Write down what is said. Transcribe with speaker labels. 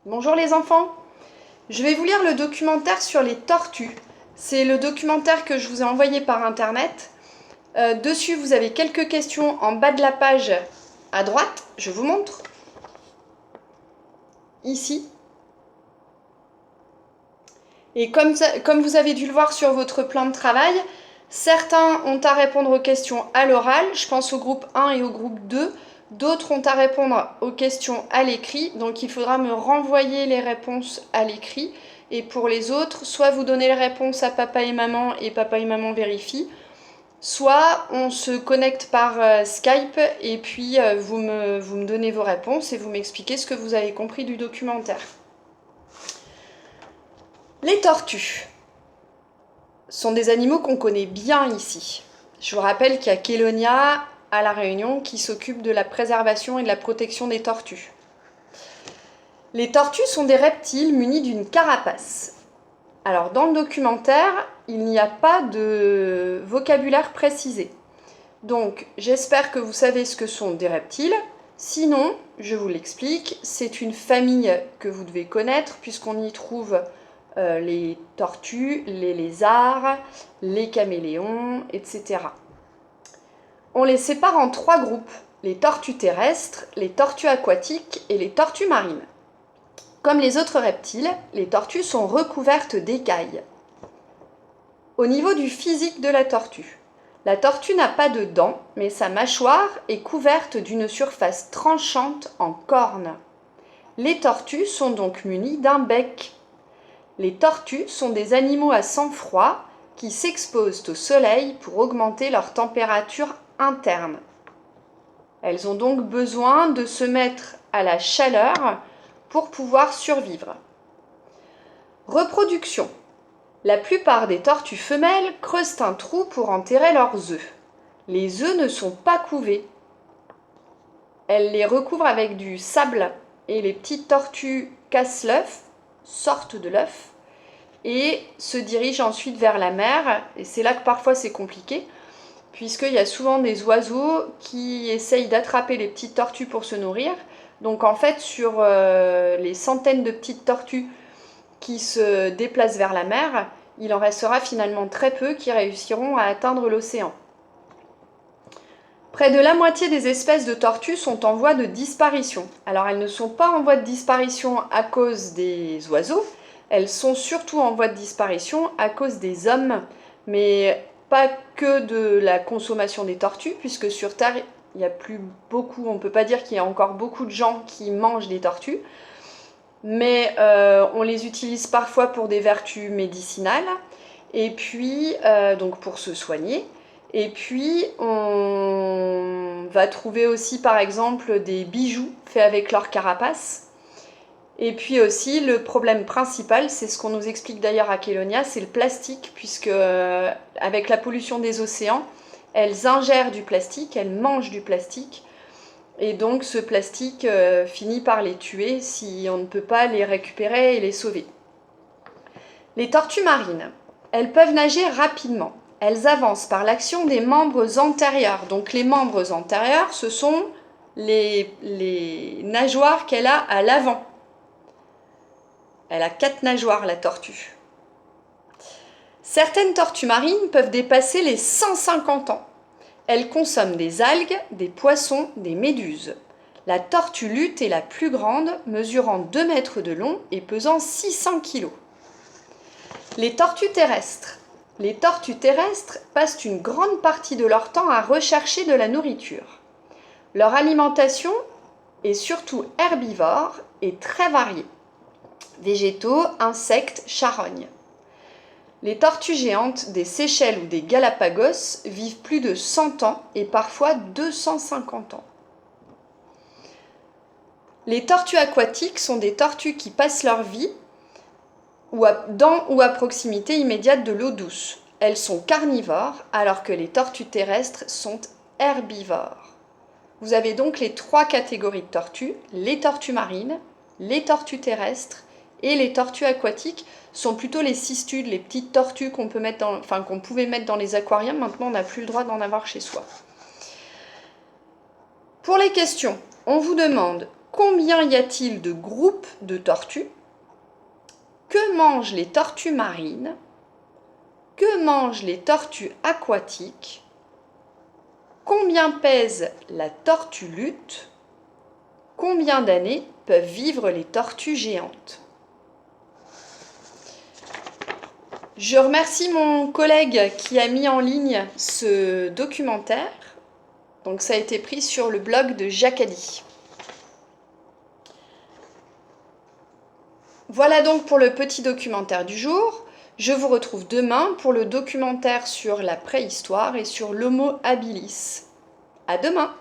Speaker 1: Bonjour les enfants, je vais vous lire le documentaire sur les tortues. C'est le documentaire que je vous ai envoyé par internet. Dessus vous avez quelques questions en bas de la page à droite, je vous montre. Ici. Et comme vous avez dû le voir sur votre plan de travail, certains ont à répondre aux questions à l'oral, je pense au groupe 1 et au groupe 2. D'autres ont à répondre aux questions à l'écrit, donc il faudra me renvoyer les réponses à l'écrit. Et pour les autres, soit vous donnez les réponses à papa et maman vérifie, soit on se connecte par Skype et puis vous me donnez vos réponses et vous m'expliquez ce que vous avez compris du documentaire. Les tortues sont des animaux qu'on connaît bien ici. Je vous rappelle qu'il y a Kélonia à La Réunion qui s'occupe de la préservation et de la protection des tortues. Les tortues sont des reptiles munis d'une carapace. Alors dans le documentaire, il n'y a pas de vocabulaire précisé. Donc j'espère que vous savez ce que sont des reptiles. Sinon, je vous l'explique, c'est une famille que vous devez connaître puisqu'on y trouve les tortues, les lézards, les caméléons, etc. On les sépare en 3 groupes, les tortues terrestres, les tortues aquatiques et les tortues marines. Comme les autres reptiles, les tortues sont recouvertes d'écailles. Au niveau du physique de la tortue n'a pas de dents, mais sa mâchoire est couverte d'une surface tranchante en cornes. Les tortues sont donc munies d'un bec. Les tortues sont des animaux à sang froid qui s'exposent au soleil pour augmenter leur température interne. Elles ont donc besoin de se mettre à la chaleur pour pouvoir survivre. Reproduction. La plupart des tortues femelles creusent un trou pour enterrer leurs œufs. Les œufs ne sont pas couvés. Elles les recouvrent avec du sable et les petites tortues cassent l'œuf, sortent de l'œuf et se dirigent ensuite vers la mer. Et c'est là que parfois c'est compliqué, puisqu'il y a souvent des oiseaux qui essayent d'attraper les petites tortues pour se nourrir. Donc en fait, sur les centaines de petites tortues qui se déplacent vers la mer, il en restera finalement très peu qui réussiront à atteindre l'océan. Près de la moitié des espèces de tortues sont en voie de disparition. Alors elles ne sont pas en voie de disparition à cause des oiseaux, elles sont surtout en voie de disparition à cause des hommes, mais pas que de la consommation des tortues, puisque sur Terre, il n'y a plus beaucoup, on ne peut pas dire qu'il y a encore beaucoup de gens qui mangent des tortues, mais on les utilise parfois pour des vertus médicinales, et puis donc pour se soigner. Et puis on va trouver aussi par exemple des bijoux faits avec leur carapace. Et puis aussi le problème principal, c'est ce qu'on nous explique d'ailleurs à Kélonia, c'est le plastique, puisque avec la pollution des océans, elles ingèrent du plastique, elles mangent du plastique. Et donc ce plastique finit par les tuer si on ne peut pas les récupérer et les sauver. Les tortues marines, elles peuvent nager rapidement. Elles avancent par l'action des membres antérieurs. Donc les membres antérieurs, ce sont les nageoires qu'elle a à l'avant. Elle a 4 nageoires, la tortue. Certaines tortues marines peuvent dépasser les 150 ans. Elles consomment des algues, des poissons, des méduses. La tortue luth est la plus grande, mesurant 2 mètres de long et pesant 600 kg. Les tortues terrestres. Les tortues terrestres passent une grande partie de leur temps à rechercher de la nourriture. Leur alimentation est surtout herbivore et très variée. Végétaux, insectes, charognes. Les tortues géantes des Seychelles ou des Galapagos vivent plus de 100 ans et parfois 250 ans. Les tortues aquatiques sont des tortues qui passent leur vie dans ou à proximité immédiate de l'eau douce. Elles sont carnivores alors que les tortues terrestres sont herbivores. Vous avez donc les 3 catégories de tortues, les tortues marines, les tortues terrestres et les tortues aquatiques sont plutôt les cistudes, les petites tortues qu'on pouvait mettre dans les aquariums. Maintenant, on n'a plus le droit d'en avoir chez soi. Pour les questions, on vous demande Combien y a-t-il de groupes de tortues? Que mangent les tortues marines? Que mangent les tortues aquatiques? Combien pèse la tortue luth? Combien d'années peuvent vivre les tortues géantes? Je remercie mon collègue qui a mis en ligne ce documentaire. Donc ça a été pris sur le blog de Jacadi. Voilà donc pour le petit documentaire du jour. Je vous retrouve demain pour le documentaire sur la préhistoire et sur l'Homo habilis. À demain!